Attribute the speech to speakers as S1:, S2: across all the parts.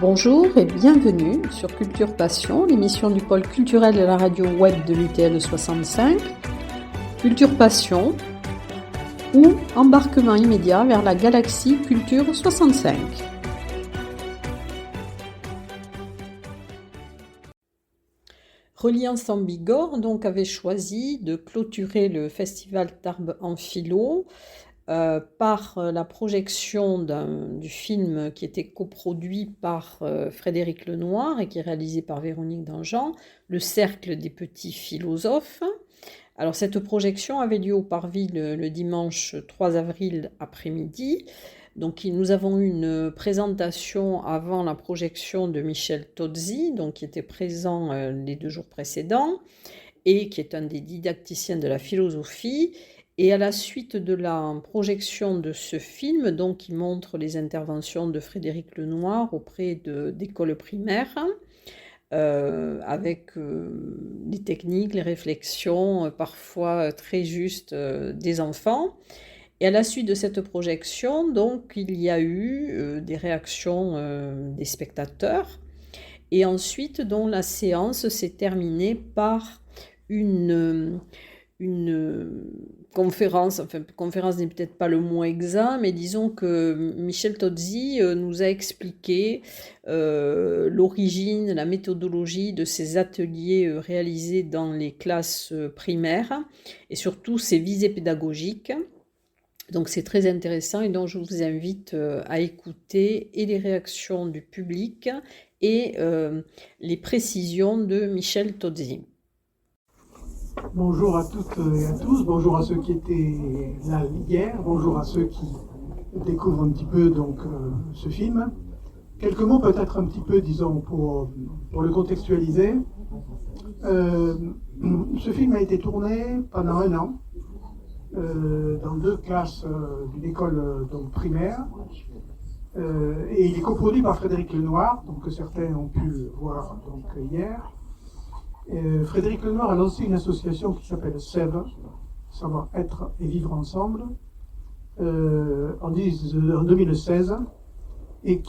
S1: Bonjour et bienvenue sur Culture Passion, l'émission du pôle culturel de la radio web de l'UTL 65. Culture Passion ou embarquement immédiat vers la galaxie Culture 65. Reliance en Bigorre donc avait choisi de clôturer le festival Tarbes en philo par la projection du film qui était coproduit par Frédéric Lenoir et qui est réalisé par Véronique Danjean, Le Cercle des petits philosophes. Alors cette projection avait lieu au Parvis le dimanche 3 avril après-midi. Donc nous avons eu une présentation avant la projection de Michel Tozzi, donc qui était présent les 2 jours précédents et qui est un des didacticiens de la philosophie. Et à la suite de la projection de ce film, donc qui montre les interventions de Frédéric Lenoir auprès d'écoles primaires, avec les techniques, les réflexions, parfois très justes des enfants. Et à la suite de cette projection, donc, il y a eu des réactions des spectateurs. Et ensuite, donc, la séance s'est terminée par une conférence, enfin conférence n'est peut-être pas le mot exact, mais disons que Michel Tozzi nous a expliqué l'origine, la méthodologie de ces ateliers réalisés dans les classes primaires et surtout ses visées pédagogiques. Donc c'est très intéressant et donc je vous invite à écouter et les réactions du public et les précisions de Michel Tozzi.
S2: Bonjour à toutes et à tous, bonjour à ceux qui étaient là hier, bonjour à ceux qui découvrent un petit peu donc ce film. Quelques mots peut-être un petit peu, disons, pour le contextualiser. Ce film a été tourné pendant 1 an dans 2 classes d'une école donc, primaire et il est coproduit par Frédéric Lenoir, donc, que certains ont pu voir donc, hier. Frédéric Lenoir a lancé une association qui s'appelle SEV, Savoir être et vivre ensemble, en 2016, et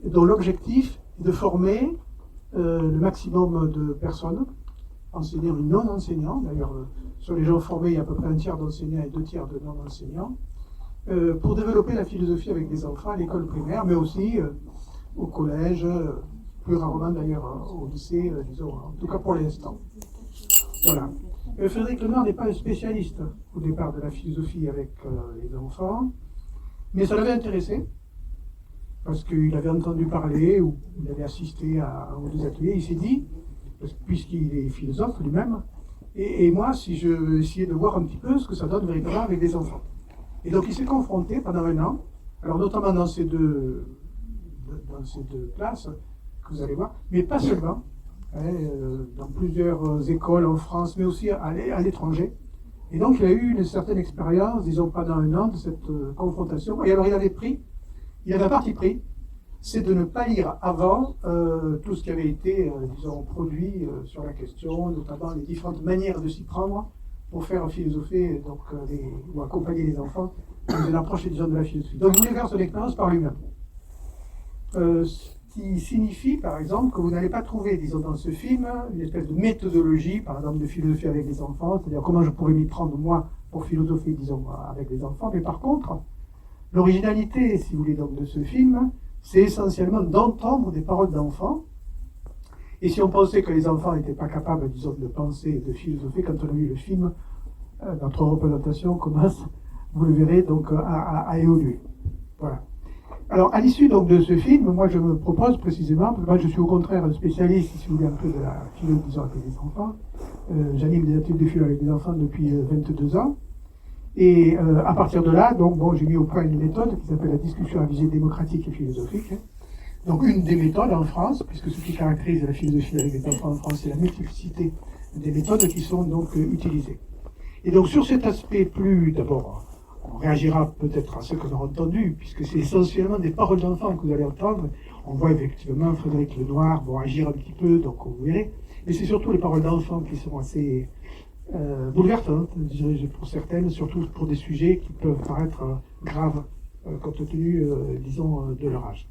S2: dont l'objectif est de former le maximum de personnes, enseignants et non-enseignants. D'ailleurs, sur les gens formés, il y a à peu près 1/3 d'enseignants et 2/3 de non-enseignants, pour développer la philosophie avec des enfants à l'école primaire, mais aussi au collège, plus rarement d'ailleurs au lycée, disons, en tout cas pour l'instant. Voilà. Frédéric Lenoir n'est pas un spécialiste au départ de la philosophie avec les enfants, mais ça l'avait intéressé, parce qu'il avait entendu parler, ou il avait assisté à un ou 2 ateliers, il s'est dit, puisqu'il est philosophe lui-même, et moi, si je essayais de voir un petit peu ce que ça donne véritablement avec des enfants. Et donc il s'est confronté pendant 1 an, alors notamment dans ces deux classes, que vous allez voir, mais pas seulement, dans plusieurs écoles en France, mais aussi à l'étranger. Et donc il a eu une certaine expérience, disons pendant 1 an, de cette confrontation. Et alors il avait un parti pris, c'est de ne pas lire avant tout ce qui avait été, disons, produit sur la question, notamment les différentes manières de s'y prendre pour faire philosopher donc, ou accompagner les enfants dans une approche, disons, de la philosophie. Donc il voulait faire son expérience par lui-même. Qui signifie, par exemple, que vous n'allez pas trouver, disons, dans ce film, une espèce de méthodologie, par exemple, de philosophie avec les enfants, c'est-à-dire comment je pourrais m'y prendre, moi, pour philosopher, disons, avec les enfants. Mais par contre, l'originalité, si vous voulez, donc, de ce film, c'est essentiellement d'entendre des paroles d'enfants. Et si on pensait que les enfants n'étaient pas capables, disons, de penser et de philosopher, quand on a vu le film, notre représentation commence, vous le verrez, donc, à évoluer. Voilà. Alors, à l'issue donc de ce film, moi je me propose précisément, parce que moi je suis au contraire un spécialiste, si vous voulez, un peu de la philo, disons, avec les enfants. J'anime des ateliers de philo avec des enfants depuis 22 ans. Et à partir de là, donc, bon, j'ai mis au point une méthode qui s'appelle la discussion à visée démocratique et philosophique. Donc, une des méthodes en France, puisque ce qui caractérise la philosophie avec les enfants en France, c'est la multiplicité des méthodes qui sont donc utilisées. Et donc, sur cet aspect plus, d'abord, on réagira peut-être à ce qu'on aura entendu, puisque c'est essentiellement des paroles d'enfants que vous allez entendre. On voit effectivement Frédéric Lenoir agir un petit peu, donc vous verrez. Mais c'est surtout les paroles d'enfants qui sont assez bouleversantes, dirais-je, pour certaines, surtout pour des sujets qui peuvent paraître graves, compte tenu, disons, de leur âge.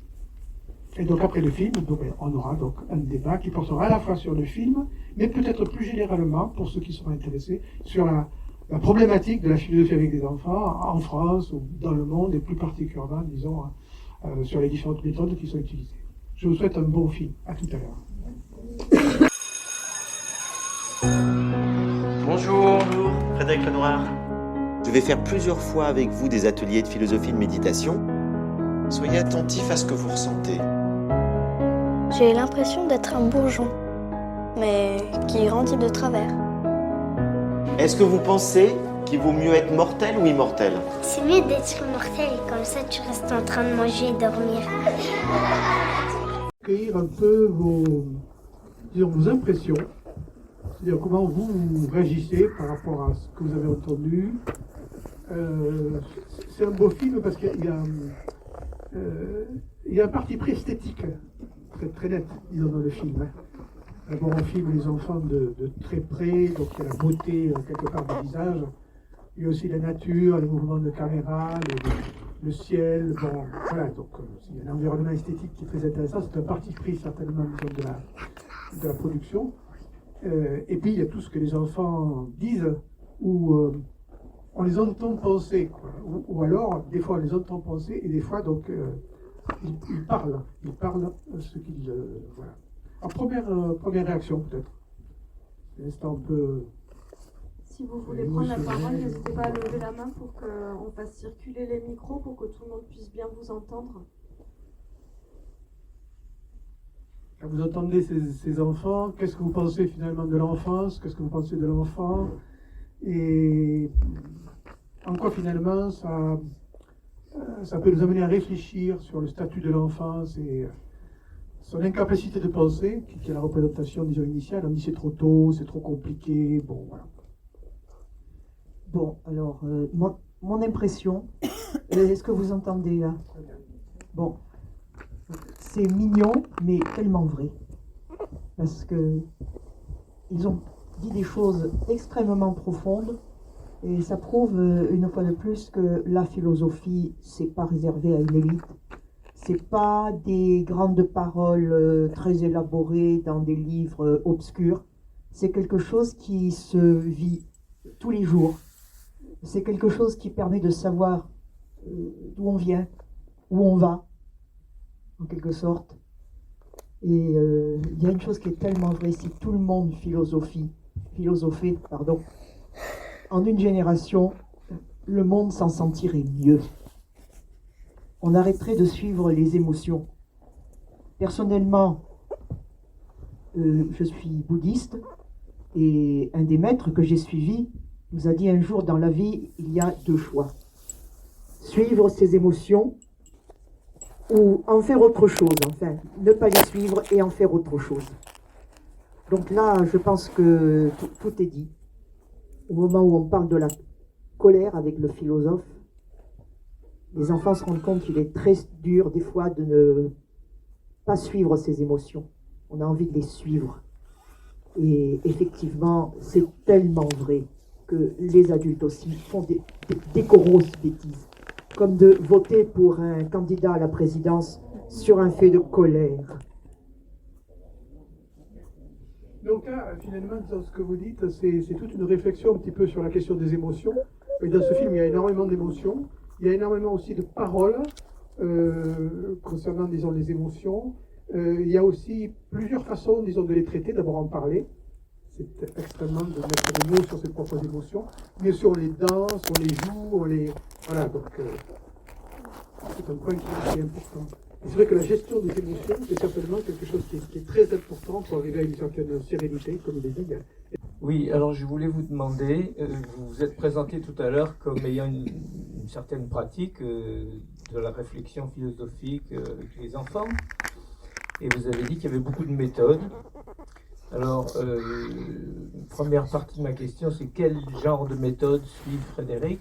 S2: Et donc après le film, donc, on aura donc un débat qui portera à la fois sur le film, mais peut-être plus généralement, pour ceux qui seront intéressés, sur la problématique de la philosophie avec des enfants en France ou dans le monde, et plus particulièrement, disons, sur les différentes méthodes qui sont utilisées. Je vous souhaite un bon film. À tout à l'heure.
S3: Bonjour, Frédéric Lenoir. Je vais faire plusieurs fois avec vous des ateliers de philosophie de méditation. Soyez attentifs à ce que vous ressentez.
S4: J'ai l'impression d'être un bourgeon, mais qui grandit de travers.
S3: Est-ce que vous pensez qu'il vaut mieux être mortel ou immortel?
S5: C'est mieux d'être mortel, comme ça tu restes en train de manger et dormir.
S2: Accueillir un peu vos impressions, c'est-à-dire comment vous réagissez par rapport à ce que vous avez entendu. C'est un beau film parce qu'il y a un parti pris esthétique très, très net, disons, dans le film. D'abord, on filme les enfants de très près, donc il y a la beauté quelque part du visage. Il y a aussi la nature, les mouvements de caméra, le ciel. Bon, voilà, donc il y a un environnement esthétique qui est très intéressant. C'est un parti pris certainement, disons, de la production. Et puis il y a tout ce que les enfants disent, où on les entend penser, quoi. Ou alors, des fois on les entend penser, et des fois, donc, ils parlent ce qu'ils... voilà. Alors, première réaction, peut-être. C'est un peu...
S6: Si vous voulez prendre la parole, n'hésitez pas à lever la main pour qu'on fasse circuler les micros, pour que tout le monde puisse bien vous entendre.
S2: Quand vous entendez ces enfants, qu'est-ce que vous pensez finalement de l'enfance? Qu'est-ce que vous pensez de l'enfant? Et en quoi finalement ça peut nous amener à réfléchir sur le statut de l'enfance et son incapacité de penser, qui est la représentation, disons, initiale. On dit c'est trop tôt, c'est trop compliqué, bon voilà.
S7: Bon, alors, mon impression, est-ce que vous entendez là? Bon, c'est mignon, mais tellement vrai. Parce que ils ont dit des choses extrêmement profondes, et ça prouve une fois de plus que la philosophie, c'est pas réservé à une élite. C'est pas des grandes paroles très élaborées dans des livres obscurs. C'est quelque chose qui se vit tous les jours. C'est quelque chose qui permet de savoir d'où on vient, où on va, en quelque sorte. Et il y a une chose qui est tellement vraie, si tout le monde philosophait, en une génération, le monde s'en sentirait mieux. On arrêterait de suivre les émotions. Personnellement, je suis bouddhiste, et un des maîtres que j'ai suivi nous a dit un jour, dans la vie, il y a deux choix. Suivre ses émotions ou en faire autre chose, enfin, ne pas les suivre et en faire autre chose. Donc là, je pense que tout est dit. Au moment où on parle de la colère avec le philosophe, les enfants se rendent compte qu'il est très dur des fois de ne pas suivre ses émotions. On a envie de les suivre. Et effectivement, c'est tellement vrai que les adultes aussi font des décoreuses bêtises, comme de voter pour un candidat à la présidence sur un fait de colère.
S2: Donc là, finalement, dans ce que vous dites, c'est toute une réflexion un petit peu sur la question des émotions. Et dans ce film, il y a énormément d'émotions. Il y a énormément aussi de paroles concernant, disons, les émotions. Il y a aussi plusieurs façons, disons, de les traiter. D'abord en parler. C'est extrêmement de mettre des mots sur ses propres émotions. Bien sûr, on les danse, on les joue, on les... Voilà, donc c'est un point qui est important. Et c'est vrai que la gestion des émotions, c'est certainement quelque chose qui est très important pour arriver à une certaine sérénité, comme il est dit.
S8: Oui, alors je voulais vous demander, vous vous êtes présenté tout à l'heure comme ayant une certaine pratique de la réflexion philosophique avec les enfants, et vous avez dit qu'il y avait beaucoup de méthodes. Alors, première partie de ma question, c'est quel genre de méthode suit Frédéric?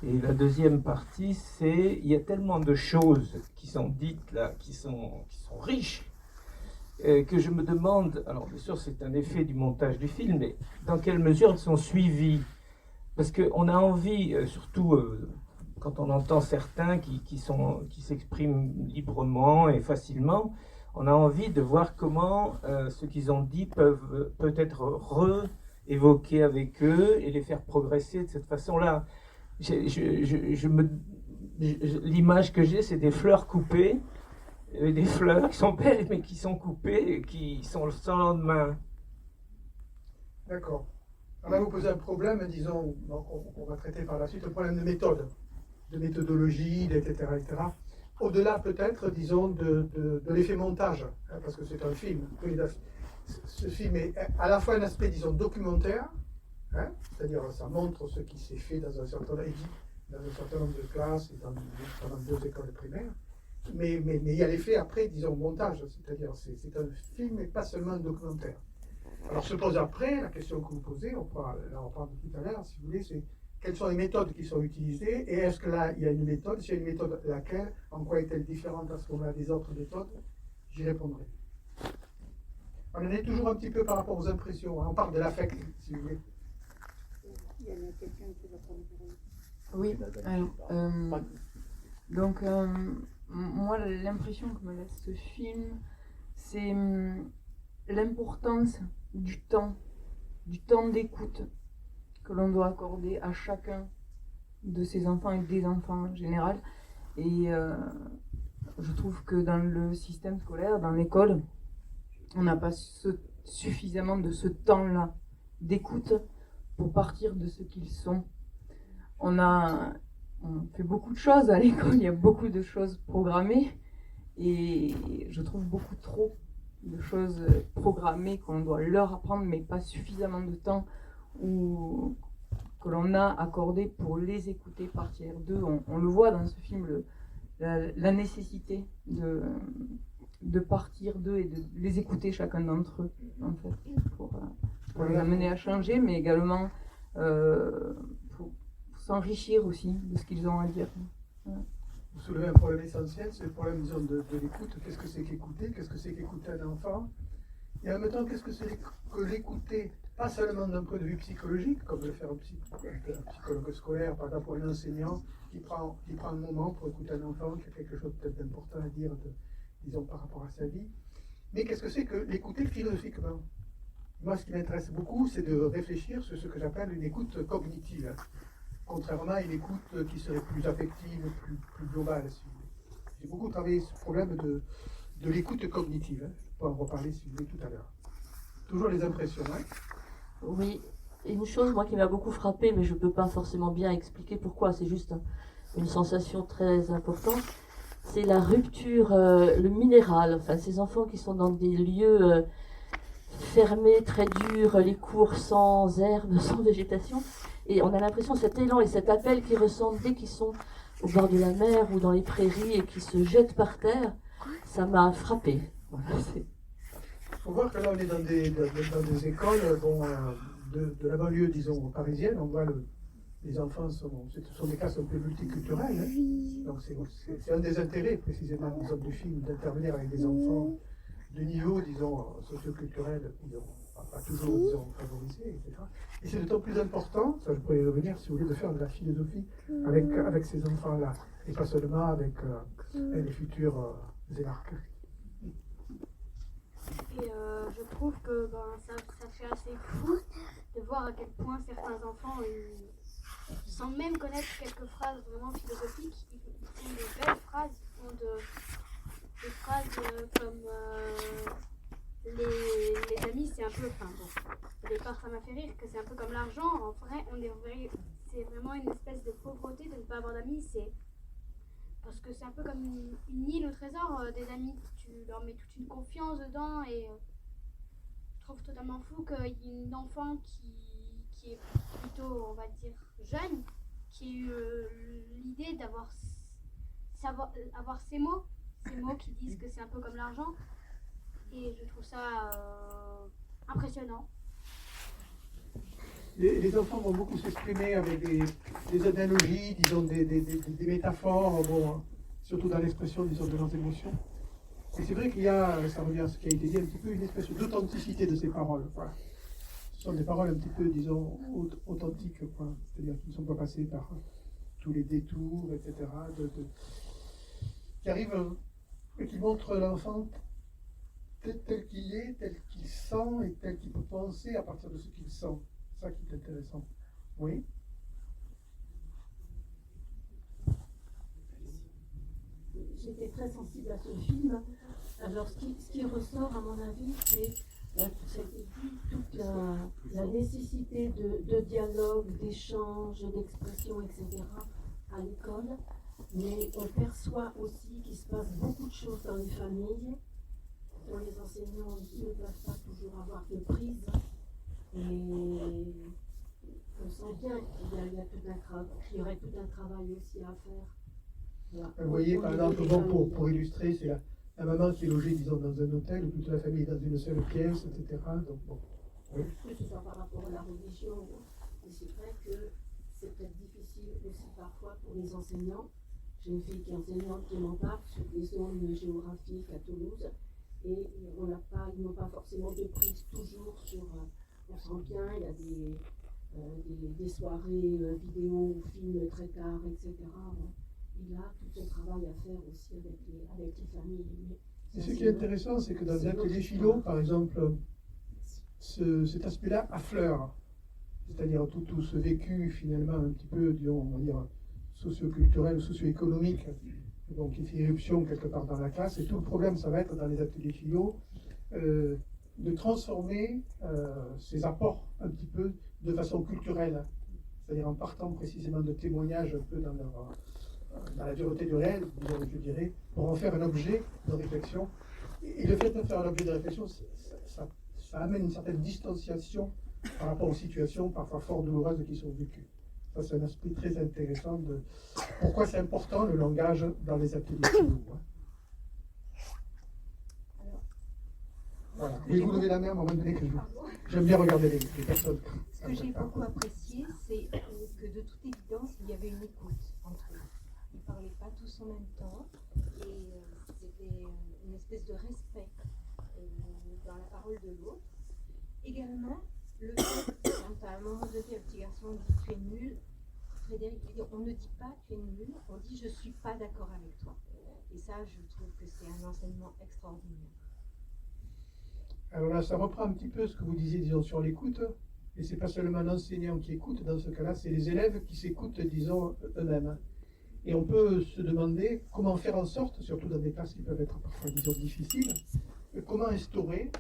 S8: Et la deuxième partie, c'est il y a tellement de choses qui sont dites là, qui sont riches, que je me demande, alors bien sûr c'est un effet du montage du film, mais dans quelle mesure elles sont suivies? Parce qu'on a envie, surtout quand on entend certains qui s'expriment librement et facilement, on a envie de voir comment ce qu'ils ont dit peut être réévoqué avec eux et les faire progresser de cette façon-là. L'image que j'ai, c'est des fleurs coupées, des fleurs qui sont belles mais qui sont coupées et qui sont sans lendemain.
S2: D'accord. Alors là, vous posez un problème, disons, on va traiter par la suite, le problème de méthode, de méthodologie, etc., etc. Au-delà peut-être, disons, de l'effet montage, hein, parce que c'est un film. Ce film est à la fois un aspect, disons, documentaire, hein, c'est-à-dire ça montre ce qui s'est fait dans un certain nombre de classes et dans 2 écoles primaires, mais il y a l'effet après, disons, montage, c'est-à-dire c'est un film et pas seulement un documentaire. Alors se pose après, la question que vous posez, on pourra en parler tout à l'heure, si vous voulez, c'est quelles sont les méthodes qui sont utilisées et est-ce que là, il y a une méthode, s'il y a une méthode, laquelle, en quoi est-elle différente à ce moment-là des autres méthodes, j'y répondrai. On en est toujours un petit peu par rapport aux impressions, hein. On parle de l'affect, si vous voulez.
S9: Il y a quelqu'un qui va prendre la parole.
S10: Oui, alors, moi, l'impression que me laisse ce film, c'est l'importance du temps d'écoute que l'on doit accorder à chacun de ces enfants et des enfants en général. Et je trouve que dans le système scolaire, dans l'école, on n'a pas suffisamment de ce temps-là d'écoute pour partir de ce qu'ils sont. On fait beaucoup de choses à l'école, il y a beaucoup de choses programmées et je trouve beaucoup trop de choses programmées qu'on doit leur apprendre, mais pas suffisamment de temps que l'on a accordé pour les écouter partir d'eux. On le voit dans ce film, la nécessité de partir d'eux et de les écouter chacun d'entre eux, en fait, pour les amener à changer, mais également pour s'enrichir aussi de ce qu'ils ont à dire. Ouais.
S2: Vous soulevez un problème essentiel, c'est le problème, disons, de l'écoute. Qu'est-ce que c'est qu'écouter? Qu'est-ce que c'est qu'écouter un enfant? Et en même temps, qu'est-ce que c'est que l'écouter, pas seulement d'un point de vue psychologique, comme le fait un psychologue scolaire, par exemple, pour un enseignant qui prend un moment pour écouter un enfant qui a quelque chose peut-être d'important à dire, disons, par rapport à sa vie. Mais qu'est-ce que c'est que l'écouter philosophiquement? Moi, ce qui m'intéresse beaucoup, c'est de réfléchir sur ce que j'appelle une écoute cognitive, contrairement à une écoute qui serait plus affective, plus globale, si vous voulez. J'ai beaucoup travaillé sur ce problème de l'écoute cognitive. Je peux en reparler, si vous voulez, tout à l'heure. Toujours les impressions, hein?
S11: Oui, et une chose, moi, qui m'a beaucoup frappée, mais je ne peux pas forcément bien expliquer pourquoi, c'est juste une sensation très importante, c'est la rupture, le minéral, enfin, ces enfants qui sont dans des lieux fermés, très durs, les cours sans herbe, sans végétation, et on a l'impression, cet élan et cet appel qu'ils ressentent dès qu'ils sont au bord de la mer ou dans les prairies et qu'ils se jettent par terre, ça m'a frappée. Voilà,
S2: il faut voir que là, on est dans des écoles de la banlieue, disons, parisienne. On voit les enfants, ce sont des classes un peu multiculturelles. Hein. Donc c'est un des intérêts, précisément, disons, du film, d'intervenir avec des enfants de niveau, disons, socioculturel, disons, pas toujours, disons, favorisé, etc. Et c'est d'autant plus important, ça je pourrais y revenir, si vous voulez, de faire de la philosophie avec ces enfants-là, et pas seulement avec les futurs énarques.
S6: Et je trouve que ça fait assez fou de voir à quel point certains enfants, sans même connaître quelques phrases vraiment philosophiques, ils font de belles phrases, ils font des phrases comme les amis, c'est un peu, enfin bon, au départ ça m'a fait rire, que c'est un peu comme l'argent. En vrai, c'est vraiment une espèce de pauvreté de ne pas avoir d'amis, parce que c'est un peu comme une île au trésor, des amis, tu leur mets toute une confiance dedans, et je trouve totalement fou qu'il y ait une enfant qui est plutôt, on va dire, jeune, qui ait eu l'idée d'avoir ces mots qui disent que c'est un peu comme l'argent, et je trouve ça impressionnant.
S2: Les enfants vont beaucoup s'exprimer avec des analogies, disons, des métaphores, bon, surtout dans l'expression, disons, de leurs émotions. Et c'est vrai qu'il y a, ça revient à ce qui a été dit un petit peu, une espèce d'authenticité de ces paroles. Voilà. Ce sont des paroles un petit peu, disons, authentiques, quoi. C'est-à-dire qui ne sont pas passées par tous les détours, etc., qui arrive et qui montre l'enfant tel qu'il est, tel qu'il sent et tel qu'il peut penser à partir de ce qu'il sent. C'est ça qui est intéressant. Oui.
S12: J'étais très sensible à ce film. Alors, ce qui ressort, à mon avis, c'est toute la nécessité de dialogue, d'échange, d'expression, etc. à l'école. Mais on perçoit aussi qu'il se passe beaucoup de choses dans les familles, dont les enseignants ne peuvent pas toujours avoir de prise. Et on sent bien qu'il y aurait tout un travail aussi à faire. Voilà.
S2: Vous voyez, par exemple, bon, pour illustrer, c'est la maman qui est logée, disons, dans un hôtel, où toute la famille est dans une seule pièce, etc. Donc, bon. Oui.
S12: Que ce soit par rapport à la religion, mais c'est vrai que c'est peut-être difficile aussi parfois pour les enseignants. J'ai une fille qui est enseignante qui m'en parle sur des zones géographiques à Toulouse, et ils n'ont pas forcément de prise toujours sur. On sent bien, il y a des soirées vidéo ou films très tard, etc. Il a tout ce travail à faire aussi avec les familles.
S2: Et ce qui est intéressant, c'est que dans les ateliers philo, par exemple, cet aspect-là affleure. C'est-à-dire tout ce vécu, finalement, un petit peu, disons, on va dire, socio-culturel, socio-économique, donc qui fait éruption quelque part dans la classe. Et tout le problème, ça va être dans les ateliers philo, de transformer ces apports un petit peu de façon culturelle. C'est-à-dire en partant précisément de témoignages un peu dans la dureté du réel, disons, je dirais, pour en faire un objet de réflexion. Et le fait de faire un objet de réflexion, ça amène une certaine distanciation par rapport aux situations parfois fort douloureuses qui sont vécues. Ça, c'est un aspect très intéressant de pourquoi c'est important le langage dans les ateliers philo. Voilà. Oui, vous levez la main à un moment donné que j'aime bien regarder les personnes.
S13: Ce que j'ai beaucoup apprécié, c'est que de toute évidence, il y avait une écoute entre eux. Ils ne parlaient pas tous en même temps et c'était une espèce de respect dans la parole de l'autre. Également, le fait, quand à un moment donné, le petit garçon dit tu es nul, Frédéric lui dit on ne dit pas tu es nul, on dit je ne suis pas d'accord avec toi. Et ça, je trouve que c'est un enseignement extraordinaire.
S2: Alors là, ça reprend un petit peu ce que vous disiez, disons, sur l'écoute. Et c'est pas seulement l'enseignant qui écoute, dans ce cas-là, c'est les élèves qui s'écoutent, disons, eux-mêmes. Et on peut se demander comment faire en sorte, surtout dans des classes qui peuvent être parfois, disons, difficiles, comment instaurer,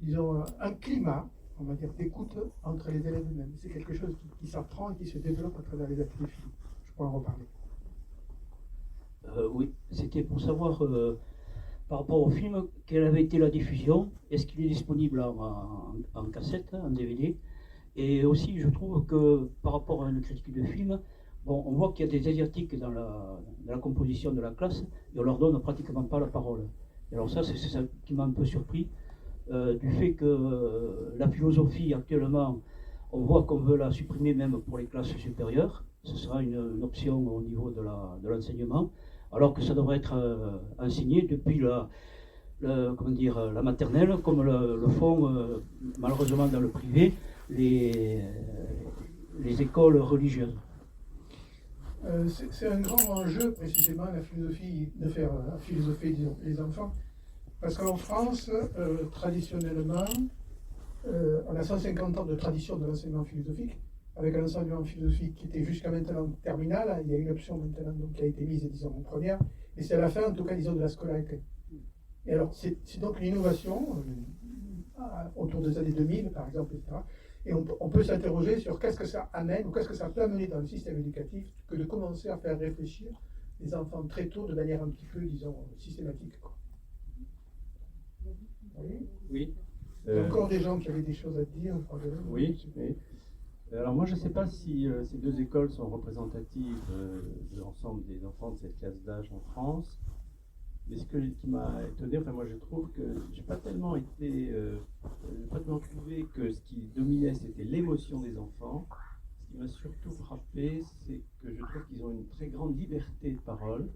S2: disons, un climat, on va dire, d'écoute entre les élèves eux-mêmes. C'est quelque chose qui s'apprend et qui se développe à travers les ateliers philo. Je pourrais en reparler.
S14: Oui, c'était pour savoir, par rapport au film, quelle avait été la diffusion, est-ce qu'il est disponible en cassette, en DVD, et aussi je trouve que par rapport à une critique de film, bon, on voit qu'il y a des Asiatiques dans la composition de la classe, et on leur donne pratiquement pas la parole. Et alors ça, c'est ça qui m'a un peu surpris, du fait que la philosophie actuellement, on voit qu'on veut la supprimer même pour les classes supérieures, ce sera une option au niveau de l'enseignement, alors que ça devrait être enseigné depuis la maternelle, comme le font malheureusement dans le privé les écoles religieuses.
S2: C'est un grand enjeu précisément la philosophie, de faire philosopher les enfants, parce qu'en France, traditionnellement, on a 150 ans de tradition de l'enseignement philosophique, avec un enseignement philosophique qui était jusqu'à maintenant terminal. Il y a une option maintenant donc, qui a été mise, disons, en première, et c'est à la fin, en tout cas, disons, de la scolarité. Et alors, c'est donc une innovation, autour des années 2000, par exemple, etc. Et on peut s'interroger sur qu'est-ce que ça amène, ou qu'est-ce que ça peut amener dans le système éducatif, que de commencer à faire réfléchir les enfants très tôt, de manière un petit peu, disons, systématique. Quoi.
S15: Oui.
S2: Il y a encore des gens qui avaient des choses à dire.
S15: Oui. Alors moi, je ne sais pas si ces deux écoles sont représentatives de l'ensemble des enfants de cette classe d'âge en France. Mais ce qui m'a étonné, enfin moi je trouve que j'ai pas tellement trouvé que ce qui dominait c'était l'émotion des enfants. Ce qui m'a surtout frappé, c'est que je trouve qu'ils ont une très grande liberté de parole.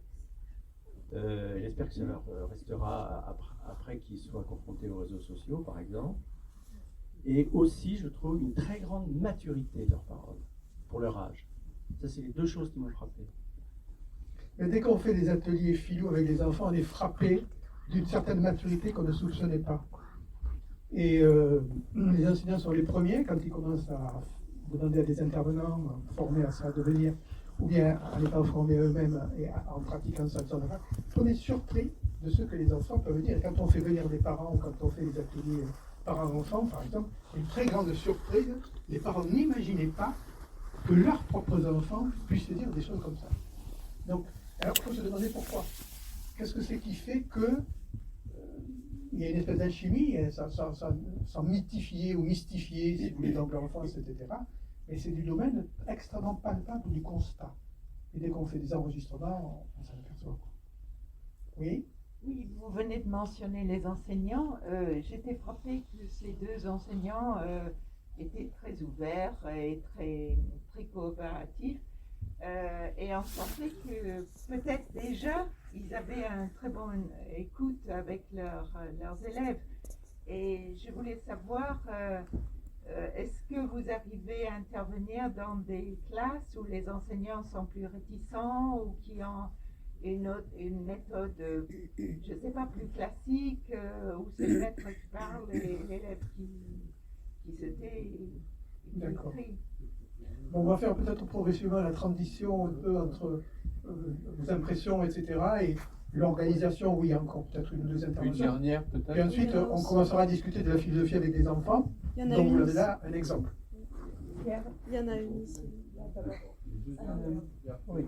S15: J'espère que ça leur restera après qu'ils soient confrontés aux réseaux sociaux, par exemple. Et aussi, je trouve une très grande maturité de leur parole, pour leur âge. Ça, c'est les deux choses qui m'ont frappé.
S2: Mais dès qu'on fait des ateliers philo avec les enfants, on est frappé d'une certaine maturité qu'on ne soupçonnait pas. Et les enseignants sont les premiers, quand ils commencent à demander à des intervenants formés à ça de venir, ou bien en étant formés eux-mêmes et en pratiquant ça, on est surpris de ce que les enfants peuvent dire. Et quand on fait venir des parents, ou quand on fait des ateliers parents-enfants, par exemple, une très grande surprise, les parents n'imaginaient pas que leurs propres enfants puissent dire des choses comme ça. Donc, alors il faut se demander pourquoi. Qu'est-ce que c'est qui fait que il y a une espèce d'alchimie, sans mythifier ou mystifier, si vous voulez, dans l'enfance, etc. Mais c'est du domaine extrêmement palpable du constat. Et dès qu'on fait des enregistrements, on s'en aperçoit. Oui?
S7: Oui, vous venez de mentionner les enseignants. J'étais frappée que ces deux enseignants étaient très ouverts et très coopératifs. Et on sentait que peut-être déjà ils avaient un très bon écoute avec leurs élèves. Et je voulais savoir, est-ce que vous arrivez à intervenir dans des classes où les enseignants sont plus réticents ou qui ont une méthode, je ne sais pas, plus classique, où c'est le maître qui parle et l'élève qui se tait et qui écrit?
S2: Bon, on va faire peut-être progressivement la transition un peu entre vos impressions, etc. et l'organisation, oui, encore peut-être une ou deux interventions.
S16: Une dernière peut-être.
S2: Et ensuite, on commencera à discuter de la philosophie avec des enfants.
S17: Il y en a
S2: Donc
S17: une
S2: vous avez
S17: ici.
S2: là un exemple.
S17: Il y en a une ici.
S18: Oui.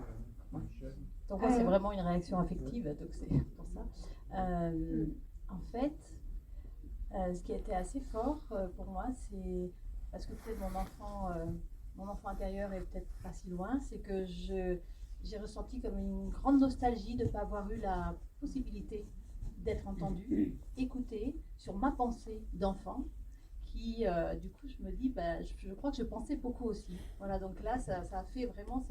S18: Donc moi, c'est vraiment une réaction affective, donc c'est pour ça. En fait, ce qui a été assez fort pour moi, c'est parce que peut-être mon enfant intérieur est peut-être pas si loin, c'est que j'ai ressenti comme une grande nostalgie de ne pas avoir eu la possibilité d'être entendue, écoutée sur ma pensée d'enfant, qui du coup je me dis, je crois que je pensais beaucoup aussi. Voilà, donc là ça a fait vraiment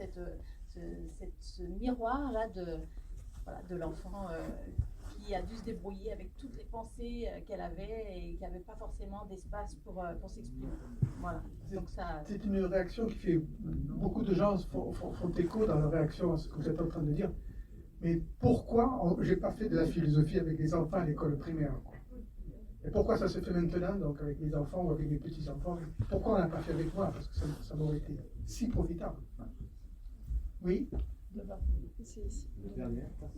S18: ce miroir là de l'enfant qui a dû se débrouiller avec toutes les pensées qu'elle avait et qui n'avait pas forcément d'espace pour s'exprimer. Voilà. Donc ça.
S2: C'est une réaction qui fait. Beaucoup de gens font écho dans leur réaction à ce que vous êtes en train de dire. Mais pourquoi j'ai pas fait de la philosophie avec les enfants à l'école primaire? Et pourquoi ça se fait maintenant, donc avec mes enfants ou avec mes petits-enfants? Pourquoi on n'a pas fait avec moi? Parce que ça m'aurait été si profitable. Oui?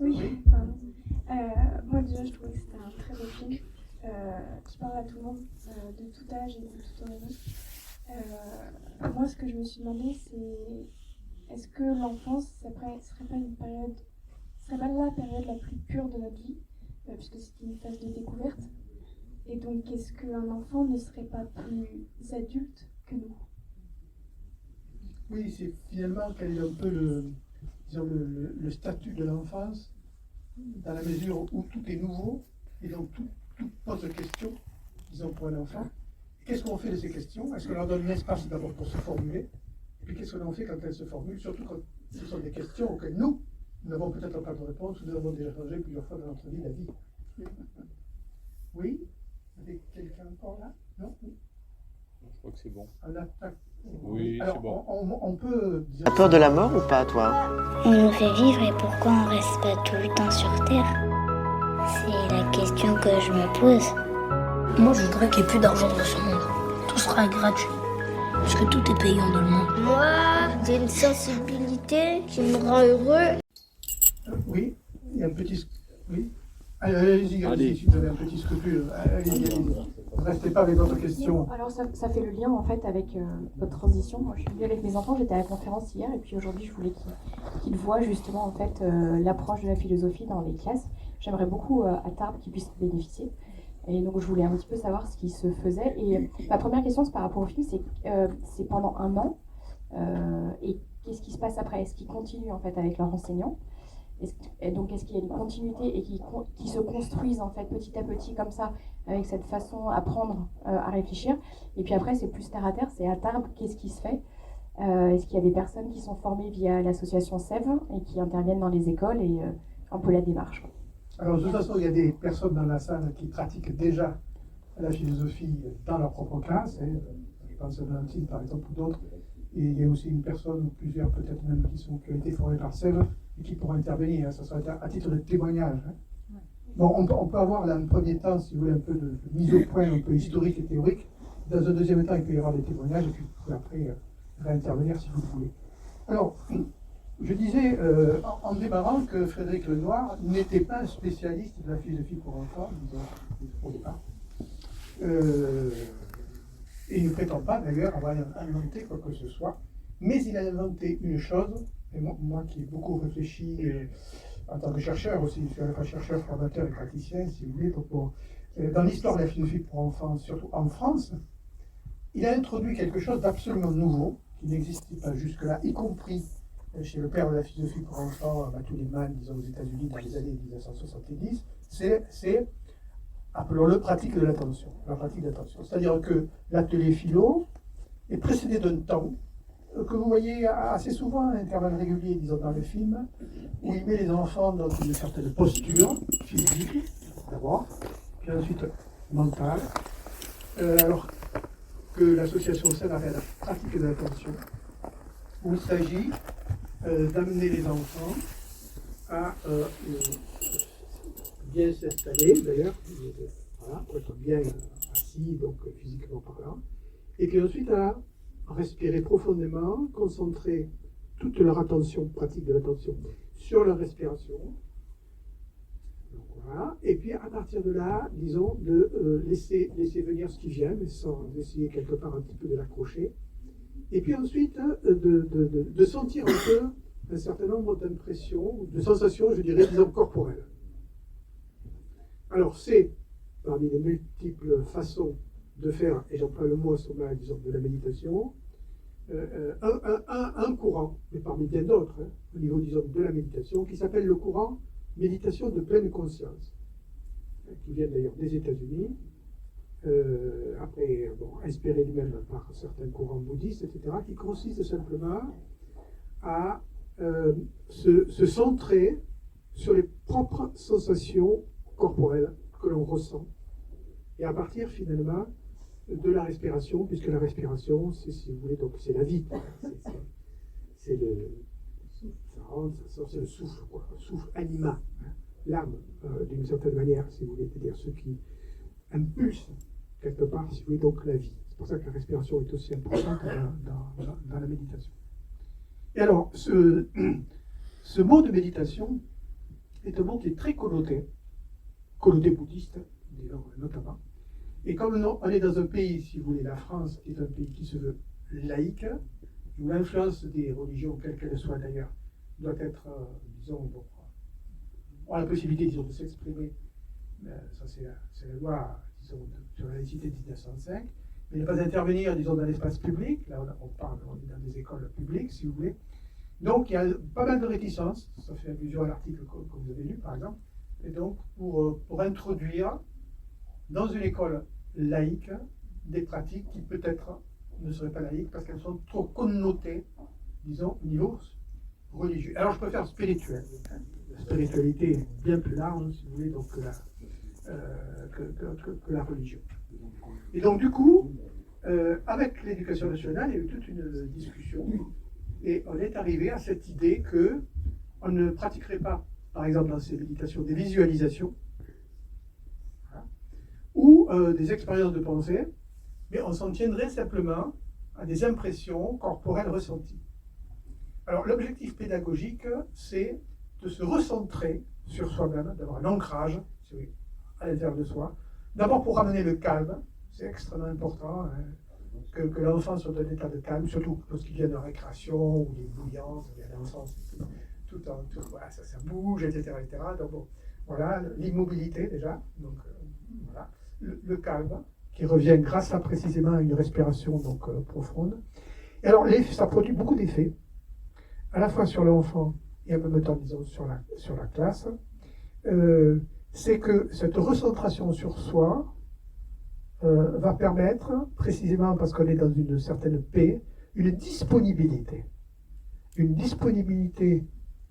S17: Oui, pardon. Moi déjà je trouvais que c'était un très beau film qui parle à tout le monde, de tout âge et de tout horizon. Moi ce que je me suis demandé c'est est-ce que l'enfance serait pas la période la plus pure de notre vie, puisque c'est une phase de découverte, et donc est-ce qu'un enfant ne serait pas plus adulte que nous?
S2: Oui, c'est finalement quel est un peu le statut de l'enfance, dans la mesure où tout est nouveau, et donc tout pose question, disons, pour un enfant. Qu'est-ce qu'on fait de ces questions? Est-ce qu'on leur donne un espace d'abord pour se formuler? Et puis qu'est-ce qu'on en fait quand elles se formulent? Surtout quand ce sont des questions auxquelles nous n'avons peut-être pas de réponse, ou nous avons déjà changé plusieurs fois dans notre vie la vie. Oui? Vous avez quelqu'un encore là? Non? Oui?
S16: Je crois que c'est bon.
S2: Oui,
S16: c'est bon.
S2: On peut...
S3: T'as peur de la mort ou pas, toi?
S5: On nous fait vivre et pourquoi on reste pas tout le temps sur Terre? C'est la question que je me pose.
S19: Moi, je voudrais qu'il n'y ait plus d'argent dans ce monde. Tout sera gratuit. Parce que tout est payant dans le monde.
S5: Moi, j'ai une sensibilité qui me rend heureux.
S2: Oui, il y a un petit... Oui. Allez-y, si vous avez un petit scrupule. Allez-y. Ne restez pas avec d'autres questions.
S20: Alors ça fait le lien en fait avec votre transition. Moi, je suis venue avec mes enfants, j'étais à la conférence hier et puis aujourd'hui je voulais qu'ils voient justement en fait l'approche de la philosophie dans les classes. J'aimerais beaucoup à Tarbes qu'ils puissent bénéficier. Et donc je voulais un petit peu savoir ce qui se faisait. Et ma première question c'est par rapport au film, c'est pendant un an. Et qu'est-ce qui se passe après? Est-ce qu'ils continuent en fait avec leurs enseignants? Donc est-ce qu'il y a une continuité et qui se construisent en fait petit à petit comme ça, avec cette façon à apprendre à réfléchir? Et puis après c'est plus terre à terre, c'est à Tarbes, qu'est-ce qui se fait? Est-ce qu'il y a des personnes qui sont formées via l'association SEV et qui interviennent dans les écoles et un peu la démarche?
S2: Alors de toute façon il y a des personnes dans la salle qui pratiquent déjà la philosophie dans leur propre classe, je pense à Valentine par exemple ou d'autres, Et il y a aussi une personne, ou plusieurs peut-être même, qui ont été formées par Sèvres et qui pourront intervenir. Ça sera à titre de témoignage. Hein. Bon, on peut avoir là un premier temps, si vous voulez, un peu de mise au point, un peu historique et théorique. Dans un deuxième temps, il peut y avoir des témoignages, et puis vous pouvez après réintervenir si vous voulez. Alors, je disais en démarrant que Frédéric Lenoir n'était pas un spécialiste de la philosophie pour enfants, disons, au départ. Et il ne prétend pas d'ailleurs avoir inventé quoi que ce soit, mais il a inventé une chose, et moi qui ai beaucoup réfléchi en tant que chercheur aussi, je suis à la fois chercheur, formateur et praticien, si vous voulez, donc dans l'histoire de la philosophie pour enfants, surtout en France, il a introduit quelque chose d'absolument nouveau, qui n'existait pas jusque-là, y compris chez le père de la philosophie pour enfants, Matthew Lehman, disons aux États-Unis dans les années 1970, c'est appelons-le pratique de l'attention, la pratique de l'attention. C'est-à-dire que l'atelier philo est précédé d'un temps que vous voyez assez souvent à intervalles réguliers, disons dans le film, où il met les enfants dans une certaine posture physique, d'abord, puis ensuite mentale, alors que l'association s'appelle à la pratique de l'attention, où il s'agit d'amener les enfants à bien s'installer, d'ailleurs, voilà, pour être bien assis, donc physiquement parlant, et puis ensuite à respirer profondément, concentrer toute leur attention, pratique de l'attention, sur leur respiration. Donc, voilà. Et puis à partir de là, disons, de laisser venir ce qui vient, mais sans essayer quelque part un petit peu de l'accrocher. Et puis ensuite, de sentir un peu un certain nombre d'impressions, de sensations, je dirais, disons, corporelles. Alors c'est, parmi les multiples façons de faire, et j'emploie le mot sommaire, disons, de la méditation, un courant, mais parmi bien d'autres, hein, au niveau, disons, de la méditation, qui s'appelle le courant méditation de pleine conscience, qui vient d'ailleurs des États-Unis, après, inspiré lui-même par certains courants bouddhistes, etc., qui consiste simplement à se centrer sur les propres sensations corporelles que l'on ressent, et à partir finalement de la respiration, puisque la respiration, c'est, si vous voulez, donc c'est la vie, c'est le, ça rentre, ça sort, c'est le souffle, quoi, le souffle anima, hein, l'âme, d'une certaine manière, si vous voulez, c'est-à-dire ce qui impulse quelque part, si vous voulez, donc la vie. C'est pour ça que la respiration est aussi importante dans la méditation. Et alors, ce mot de méditation est un mot qui est très connoté bouddhiste, disons, notamment. Et comme on est dans un pays, si vous voulez, la France, qui est un pays qui se veut laïque, où l'influence des religions, quelles qu'elles soient d'ailleurs, doit être, disons, on a la possibilité, disons, de s'exprimer, ça c'est la loi, disons, sur la laïcité de 1905, mais ne pas intervenir, disons, dans l'espace public, là on est dans des écoles publiques, si vous voulez. Donc il y a pas mal de réticences, ça fait allusion à l'article que vous avez lu, par exemple, et donc pour introduire dans une école laïque des pratiques qui peut-être ne seraient pas laïques parce qu'elles sont trop connotées, disons, au niveau religieux. Alors je préfère spirituel. La spiritualité est bien plus large, si vous voulez, donc, que la religion. Et donc du coup, avec l'éducation nationale, il y a eu toute une discussion et on est arrivé à cette idée que on ne pratiquerait pas, par exemple dans ces méditations, des visualisations, ou des expériences de pensée, mais on s'en tiendrait simplement à des impressions corporelles ressenties. Alors l'objectif pédagogique, c'est de se recentrer sur soi-même, d'avoir un ancrage à l'intérieur de soi, d'abord pour ramener le calme, c'est extrêmement important, hein, que l'enfant soit dans un état de calme, surtout lorsqu'il vient de récréation, ou des bouillances, il y a l'enfant, voilà, ça bouge, etc. Donc bon, voilà, l'immobilité déjà, donc voilà. Le calme, qui revient grâce à précisément une respiration donc, profonde. Et alors, ça produit beaucoup d'effets, à la fois sur l'enfant et en même temps, disons, sur la classe. C'est que cette recentration sur soi va permettre, précisément parce qu'on est dans une certaine paix, une disponibilité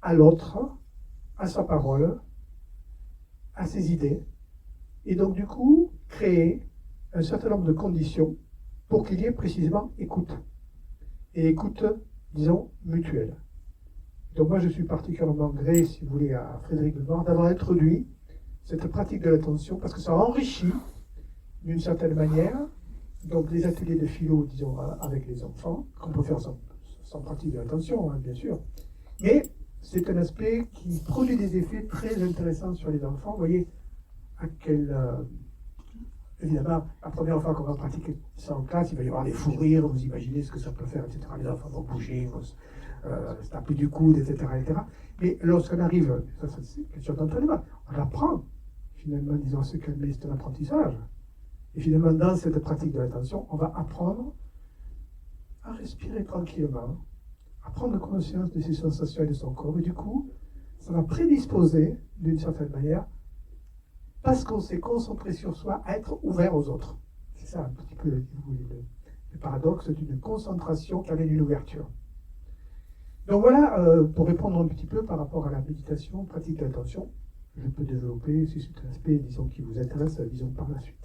S2: à l'autre, à sa parole, à ses idées, et donc du coup créer un certain nombre de conditions pour qu'il y ait précisément écoute. et écoute, disons, mutuelle. Donc moi, je suis particulièrement gré, si vous voulez, à Frédéric Lenoir d'avoir introduit cette pratique de l'attention, parce que ça enrichit, d'une certaine manière, donc les ateliers de philo, disons, avec les enfants, qu'on peut faire sans pratique de l'attention, hein, bien sûr. Mais c'est un aspect qui produit des effets très intéressants sur les enfants. Vous voyez à quel... évidemment, la première fois qu'on va pratiquer ça en classe, il va y avoir des fous rires, vous imaginez ce que ça peut faire, etc. Les enfants vont bouger, vont se taper du coude, etc., etc. Mais lorsqu'on arrive, ça c'est une question d'entraînement, on apprend, finalement, disons, à se calmer, c'est un apprentissage. Et finalement, dans cette pratique de l'attention, on va apprendre à respirer tranquillement, à prendre conscience de ses sensations et de son corps. Et du coup, ça va prédisposer, d'une certaine manière, parce qu'on s'est concentré sur soi, à être ouvert aux autres. C'est ça un petit peu le paradoxe d'une concentration qui amène une ouverture. Donc voilà, pour répondre un petit peu par rapport à la méditation, pratique de l'attention, je peux développer, si c'est un aspect, disons, qui vous intéresse, disons, par la suite.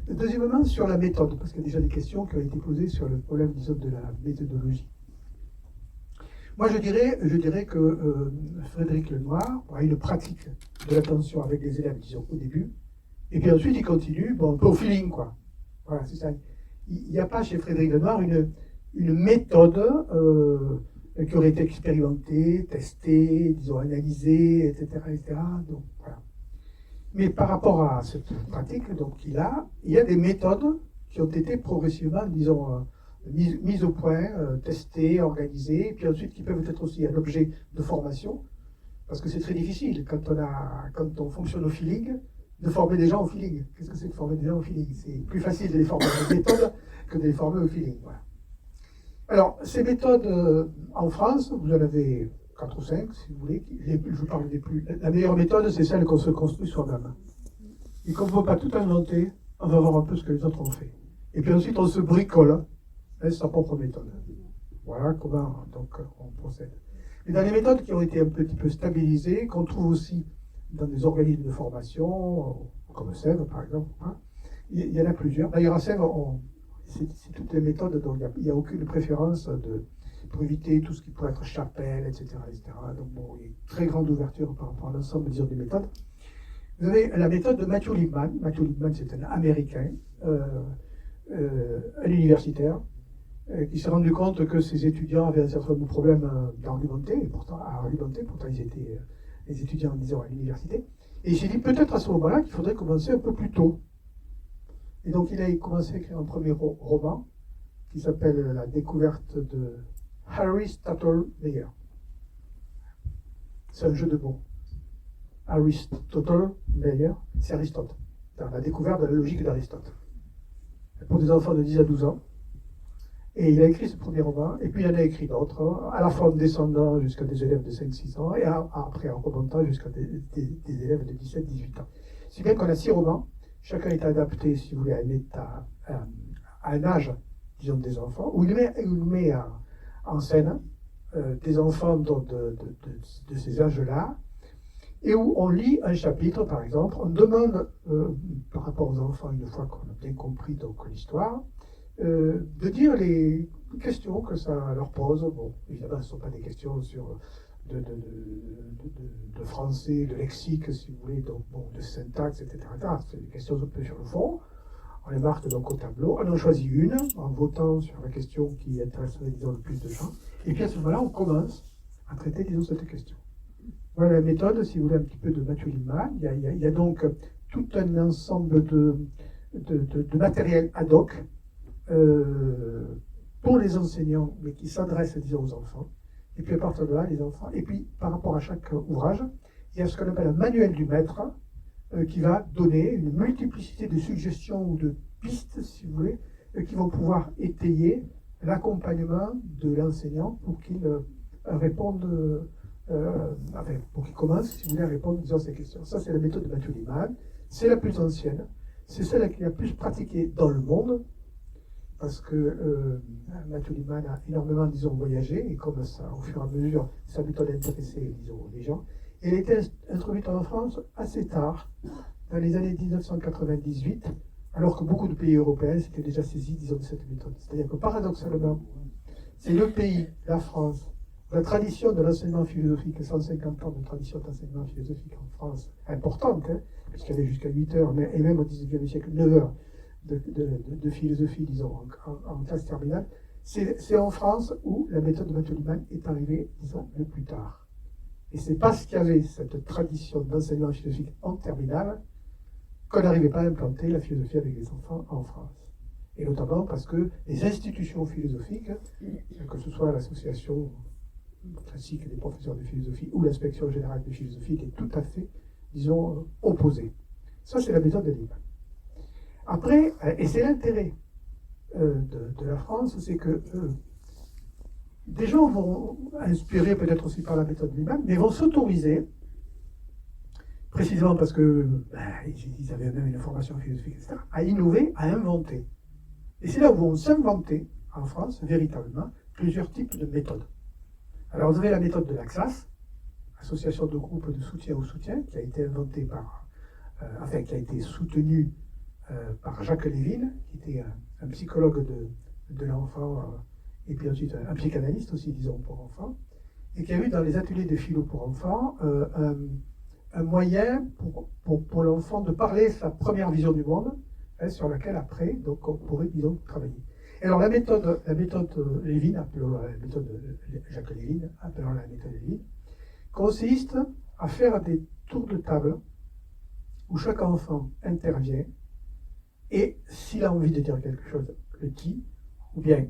S2: Deuxièmement, sur la méthode, parce qu'il y a déjà des questions qui ont été posées sur le problème, disons, de la méthodologie. Moi, je dirais que Frédéric Lenoir a une pratique de l'attention avec les élèves, disons, au début, et puis ensuite, il continue, bon, un peu au feeling, quoi. Voilà, c'est ça. Il n'y a pas chez Frédéric Lenoir une méthode qui aurait été expérimentée, testée, disons, analysée, etc., etc. Donc, voilà. Mais par rapport à cette pratique il y a des méthodes qui ont été progressivement, disons, mises au point, testées, organisées, et puis ensuite qui peuvent être aussi un objet de formation, parce que c'est très difficile quand on fonctionne au feeling, de former des gens au feeling. Qu'est-ce que c'est de former des gens au feeling? C'est plus facile de les former à une méthode que de les former au feeling. Voilà. Alors, ces méthodes, en France, vous en avez 4 ou 5, si vous voulez. Je parle des plus. La meilleure méthode, c'est celle qu'on se construit soi-même. Et comme on ne peut pas tout inventer, on va voir un peu ce que les autres ont fait. Et puis ensuite, on se bricole sa propre méthode. Voilà comment donc, on procède. Mais dans les méthodes qui ont été un petit peu stabilisées, qu'on trouve aussi dans des organismes de formation, comme Sèvres par exemple, hein, il y en a plusieurs. D'ailleurs, à Sèvres, c'est toutes les méthodes, donc il n'y a aucune préférence pour éviter tout ce qui pourrait être chapelle, etc. etc. Donc bon, il y a une très grande ouverture par rapport à l'ensemble des méthodes. Vous avez la méthode de Matthew Lipman. Matthew Lipman, c'est un Américain, un universitaire, qui s'est rendu compte que ses étudiants avaient un certain nombre de problèmes d'argumenter, pourtant ils étaient les étudiants, disons, à l'université. Et il s'est dit peut-être à ce moment-là qu'il faudrait commencer un peu plus tôt. Et donc il a commencé à écrire un premier roman qui s'appelle La découverte de Aristotle Meyer. C'est un jeu de mots. Aristotle Meyer, c'est Aristote. Dans la découverte de la logique d'Aristote. Pour des enfants de 10 à 12 ans. Et il a écrit ce premier roman, et puis il en a écrit d'autres, à la fois en descendant jusqu'à des élèves de 5-6 ans, et après en remontant jusqu'à des élèves de 17-18 ans. Si bien qu'on a 6 romans, chacun est adapté, si vous voulez, à un âge, disons, des enfants, où il met en scène des enfants de ces âges-là, et où on lit un chapitre, par exemple, on demande, par rapport aux enfants, une fois qu'on a bien compris donc l'histoire, de dire les questions que ça leur pose. Bon, évidemment, ce ne sont pas des questions sur de français, de lexique, si vous voulez, donc, bon, de syntaxe, etc. C'est des questions un peu sur le fond. On les marque donc au tableau. On en choisit une en votant sur la question qui intéresserait, disons, le plus de gens. Et puis à ce moment-là, on commence à traiter, disons, cette question. Voilà la méthode, si vous voulez, un petit peu de Matthew Lipman. Il y a donc tout un ensemble de matériel ad hoc pour les enseignants, mais qui s'adressent, disons, aux enfants. Et puis à partir de là, les enfants. Et puis par rapport à chaque ouvrage, il y a ce qu'on appelle un manuel du maître qui va donner une multiplicité de suggestions ou de pistes, si vous voulez, qui vont pouvoir étayer l'accompagnement de l'enseignant pour qu'il réponde, pour qu'il commence, si vous voulez, à répondre disons, à ces questions. Ça, c'est la méthode de Matthew Lipman. C'est la plus ancienne. C'est celle qui est la plus pratiquée dans le monde. Parce que Matthew Lipman a énormément, disons, voyagé, et comme ça, au fur et à mesure, sa méthode intéressait, disons, les gens. Et elle a été introduite en France assez tard, dans les années 1998, alors que beaucoup de pays européens s'étaient déjà saisis, disons, de cette méthode. C'est-à-dire que paradoxalement, c'est le pays, la France, où la tradition de l'enseignement philosophique, 150 ans de tradition d'enseignement philosophique en France, importante, hein, puisqu'il y avait jusqu'à 8 heures, et même au XIXe siècle, 9 heures de philosophie, disons, en classe terminale, c'est en France où la méthode de Matthieu-Liebman est arrivée, disons, le plus tard. Et c'est parce qu'il y avait cette tradition d'enseignement philosophique en terminale qu'on n'arrivait pas à implanter la philosophie avec les enfants en France. Et notamment parce que les institutions philosophiques, que ce soit l'association classique des professeurs de philosophie ou l'inspection générale de philosophie, étaient tout à fait, disons, opposées. Ça, c'est la méthode de Liebman. Après, et c'est l'intérêt de la France, c'est que des gens vont, inspirés peut-être aussi par la méthode de Liebman, mais vont s'autoriser, précisément parce que ils avaient même une formation philosophique, etc., à innover, à inventer. Et c'est là où vont s'inventer, en France, véritablement, plusieurs types de méthodes. Alors vous avez la méthode de l'Axas, association de groupes de soutien au soutien, qui a été inventée par, qui a été soutenue par Jacques Lévin, qui était un psychologue de l'enfant, et puis ensuite un psychanalyste aussi, disons, pour enfants, et qui a eu dans les ateliers de philo pour enfants un moyen pour l'enfant de parler sa première vision du monde, hein, sur laquelle après, donc, on pourrait, disons, travailler. Et alors la méthode Lévin, appelons-la la méthode Jacques Lévin, appelons-la la méthode Lévin, consiste à faire des tours de table où chaque enfant intervient et s'il a envie de dire quelque chose, le dit, ou bien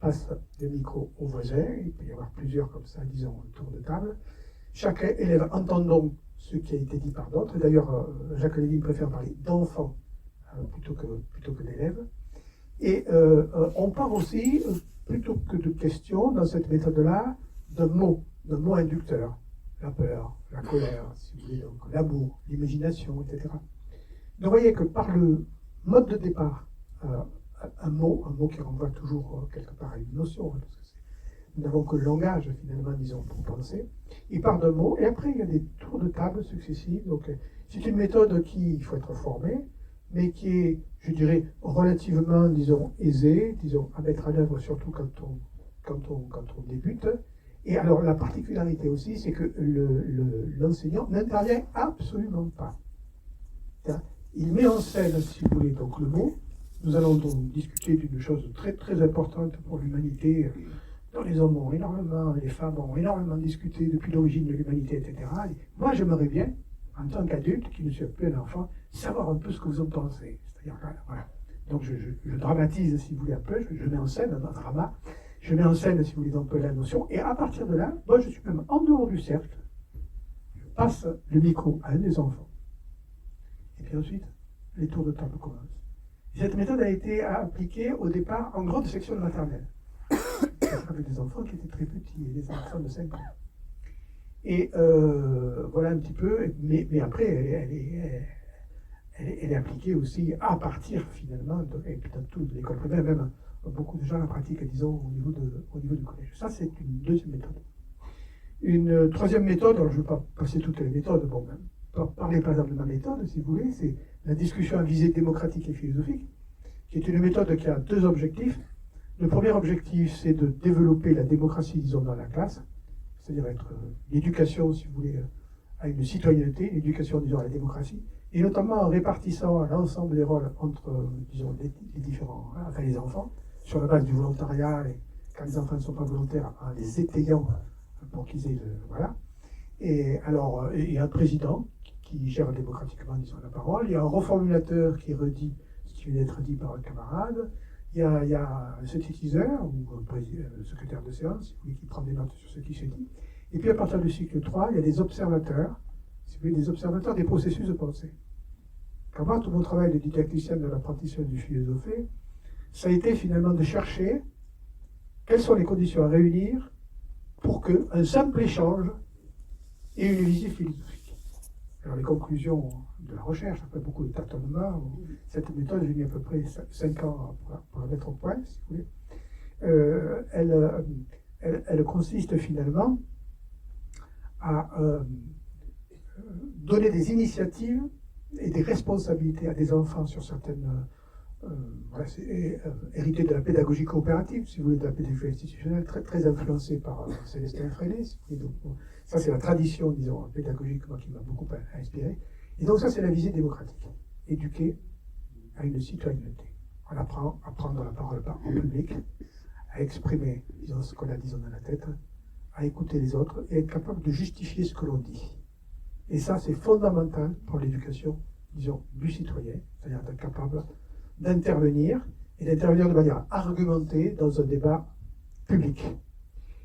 S2: passe le micro au voisin, il peut y avoir plusieurs comme ça, disons, tour de table. Chaque élève entend donc ce qui a été dit par d'autres. D'ailleurs, Jacques Lévin préfère parler d'enfants plutôt que d'élèves. Et on part aussi, plutôt que de questions, dans cette méthode-là, d'un mot inducteur. La peur, la colère, si vous voulez, donc l'amour, l'imagination, etc. Donc vous voyez que par le mode de départ, un mot qui renvoie toujours quelque part à une notion, hein, parce que nous n'avons que le langage, finalement, disons, pour penser. Il part d'un mot, et après, il y a des tours de table successifs. Donc, c'est une méthode qui, il faut être formé, mais qui est, je dirais, relativement, disons, aisée, disons, à mettre en œuvre, surtout quand on débute. Et alors, la particularité aussi, c'est que l'enseignant n'intervient absolument pas. Il met en scène, si vous voulez, donc le mot. Nous allons donc discuter d'une chose très, très importante pour l'humanité, dont les hommes ont énormément, les femmes ont énormément discuté depuis l'origine de l'humanité, etc. Et moi, j'aimerais bien, en tant qu'adulte, qui ne suis plus un enfant, savoir un peu ce que vous en pensez. C'est-à-dire, voilà. Donc, je dramatise, si vous voulez, un peu, je mets en scène un drama, je mets en scène, si vous voulez, un peu la notion, et à partir de là, moi, je suis même en dehors du cercle, je passe le micro à un des enfants. Et puis ensuite, les tours de table commencent. Cette méthode a été appliquée au départ en grande section de maternelle. Avec des enfants qui étaient très petits, des enfants de 5 ans. Et voilà un petit peu, mais après, elle est appliquée aussi à partir finalement, et puis dans toute l'école primaire, même beaucoup de gens la pratiquent, disons, au niveau du collège. Ça, c'est une deuxième méthode. Une troisième méthode, alors je ne vais pas passer toutes les méthodes, bon, parler par exemple de ma méthode, si vous voulez, c'est la discussion à visée démocratique et philosophique, qui est une méthode qui a deux objectifs. Le premier objectif, c'est de développer la démocratie, disons, dans la classe, c'est-à-dire être l'éducation, si vous voulez, à une citoyenneté, l'éducation, disons, à la démocratie, et notamment en répartissant l'ensemble des rôles entre, disons, les différents, enfin les enfants, sur la base du volontariat, et quand les enfants ne sont pas volontaires, en les étayant pour qu'ils aient le... Voilà. Et alors, il y a un président qui gère démocratiquement, disons, la parole, il y a un reformulateur qui redit ce qui vient d'être dit par un camarade, il y a un synthétiseur, ou un secrétaire de séance, qui prend des notes sur ce qui se dit. Et puis à partir du cycle 3, il y a des observateurs, si vous voulez, des observateurs des processus de pensée. Quand moi, tout mon travail de didacticien de l'apprentissage du philosophé, ça a été finalement de chercher quelles sont les conditions à réunir pour qu'un simple échange ait une visée philosophique. Alors les conclusions de la recherche, après beaucoup de tâtonnements, cette méthode, j'ai mis à peu près 5 ans pour la mettre au point, si vous voulez. Elle consiste finalement à donner des initiatives et des responsabilités à des enfants sur certaines... voilà, c'est hérité de la pédagogie coopérative, si vous voulez, de la pédagogie institutionnelle, très, très influencée par Célestin Freinet. Donc, ça, c'est la tradition, disons, pédagogique qui m'a beaucoup inspiré. Et donc ça, c'est la visée démocratique. Éduquer à une citoyenneté. On apprend à prendre la parole en public, à exprimer, disons, ce qu'on a, disons, dans la tête, à écouter les autres et être capable de justifier ce que l'on dit. Et ça, c'est fondamental pour l'éducation, disons, du citoyen, c'est-à-dire d'être capable d'intervenir, et d'intervenir de manière argumentée dans un débat public.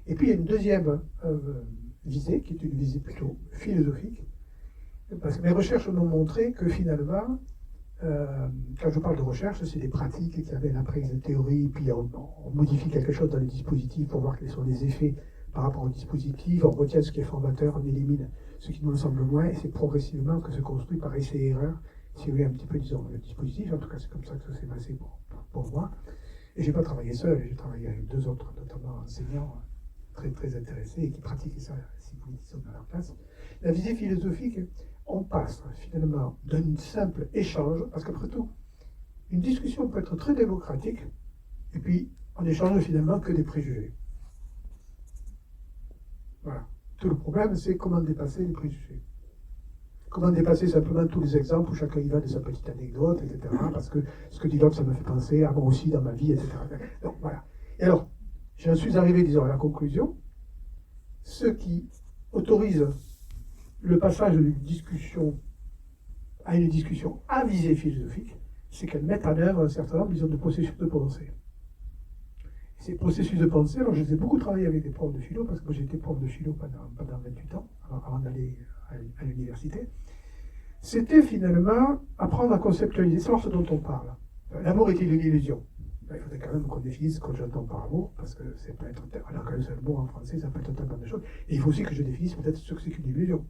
S2: Et puis il y a une deuxième visée, qui est une visée plutôt philosophique, parce que mes recherches m'ont montré que finalement, quand je parle de recherche, c'est des pratiques qui avaient la prise de théorie, puis on modifie quelque chose dans le dispositif pour voir quels sont les effets par rapport au dispositif, on retient ce qui est formateur, on élimine ce qui nous semble moins, et c'est progressivement que se construit par essai et erreur, si vous voulez, un petit peu, disons, le dispositif. En tout cas, c'est comme ça que ça s'est passé pour moi. Et je n'ai pas travaillé seul, j'ai travaillé avec 2 autres, notamment enseignants très, très intéressés et qui pratiquaient ça, si vous voulez, disons, dans leur classe. La visée philosophique, on passe finalement d'un simple échange, parce qu'après tout, une discussion peut être très démocratique, et puis on échange finalement que des préjugés. Voilà. Tout le problème, c'est comment dépasser les préjugés. Comment dépasser simplement tous les exemples où chacun y va de sa petite anecdote, etc. Parce que ce que dit l'autre, ça me fait penser à moi aussi dans ma vie, etc. Donc voilà. Et alors, j'en suis arrivé, disons, à la conclusion. Ce qui autorise le passage d'une discussion à une discussion à visée philosophique, c'est qu'elle mette en œuvre un certain nombre, disons, de processus de pensée. Et ces processus de pensée, alors je les ai beaucoup travaillé avec des profs de philo, parce que moi j'étais prof de philo pendant 28 ans, avant d'aller à l'université. C'était finalement apprendre à conceptualiser, savoir ce dont on parle. L'amour est-il une illusion? Il faudrait quand même qu'on définisse ce que j'entends par amour, parce que c'est pas être alors qu'un seul mot en français, ça peut être tellement de choses. Et il faut aussi que je définisse peut-être ce que c'est qu'une illusion.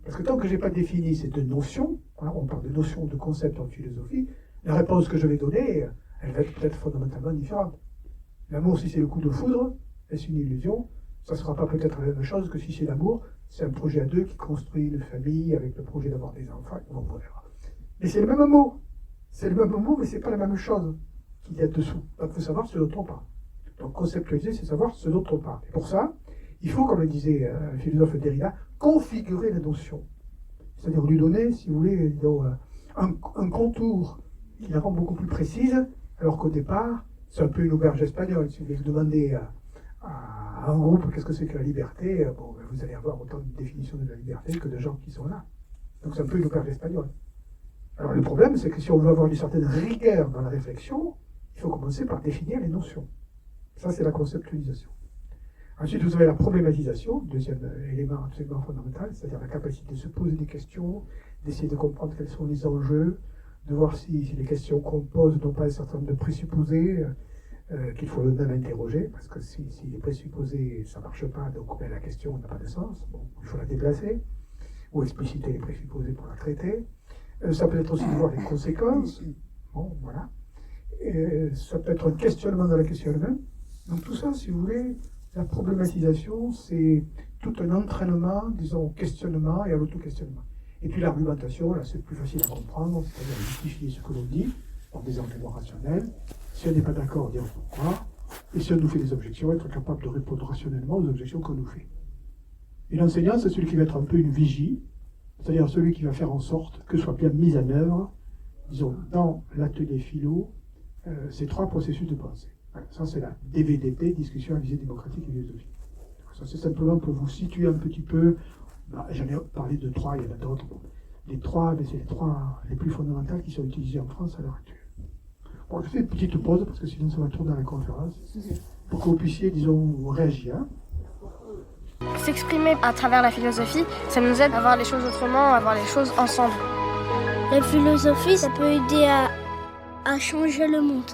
S2: Parce que tant que je n'ai pas défini ces 2 notions, hein, on parle de notions, de concepts en philosophie, la réponse que je vais donner, elle va être peut-être fondamentalement différente. L'amour, si c'est le coup de foudre, est-ce une illusion? Ça ne sera pas peut-être la même chose que si c'est l'amour, c'est un projet à 2 qui construit une famille avec le projet d'avoir des enfants. Bon, voilà. Mais c'est le même mot. C'est le même mot, mais ce n'est pas la même chose qu'il y a dessous. Donc il faut savoir ce dont on parle. Donc conceptualiser, c'est savoir ce dont on parle. Et pour ça, il faut, comme le disait le philosophe Derrida, configurer la notion. C'est-à-dire lui donner, si vous voulez, un contour qui la rend beaucoup plus précise, alors qu'au départ, c'est un peu une auberge espagnole. Si vous voulez demander à un groupe qu'est-ce que c'est que la liberté, bon, vous allez avoir autant de définitions de la liberté que de gens qui sont là. Donc c'est un peu une auberge espagnole. Alors le problème, c'est que si on veut avoir une certaine rigueur dans la réflexion, il faut commencer par définir les notions. Ça, c'est la conceptualisation. Ensuite, vous avez la problématisation, deuxième élément absolument fondamental, c'est-à-dire la capacité de se poser des questions, d'essayer de comprendre quels sont les enjeux, de voir si les questions qu'on pose n'ont pas un certain nombre de présupposés qu'il faut même interroger, parce que si les présupposés, ça ne marche pas, donc ben, la question n'a pas de sens, bon, il faut la déplacer, ou expliciter les présupposés pour la traiter. Ça peut être aussi de voir les conséquences, bon, voilà. Ça peut être un questionnement dans la question elle-même. Donc tout ça, si vous voulez, la problématisation, c'est tout un entraînement, disons, au questionnement et à l'auto-questionnement. Et puis l'argumentation, là, c'est plus facile à comprendre, c'est-à-dire justifier ce que l'on dit par des arguments rationnels. Si on n'est pas d'accord, dire pourquoi. Et si on nous fait des objections, être capable de répondre rationnellement aux objections qu'on nous fait. Et l'enseignant, c'est celui qui va être un peu une vigie, c'est-à-dire celui qui va faire en sorte que soit bien mis en œuvre, disons, dans l'atelier philo, ces 3 processus de pensée. Voilà, ça, c'est la DVDP, discussion à visée démocratique et philosophique. Ça, c'est simplement pour vous situer un petit peu. J'en ai parlé de 3, il y en a d'autres. Les 3, mais c'est les 3 les plus fondamentales qui sont utilisées en France à l'heure actuelle. Bon, je fais une petite pause, parce que sinon ça va tourner dans la conférence, pour que vous puissiez, disons, réagir.
S21: S'exprimer à travers la philosophie, ça nous aide à voir les choses autrement, à voir les choses ensemble.
S5: La philosophie, ça peut aider à changer le monde.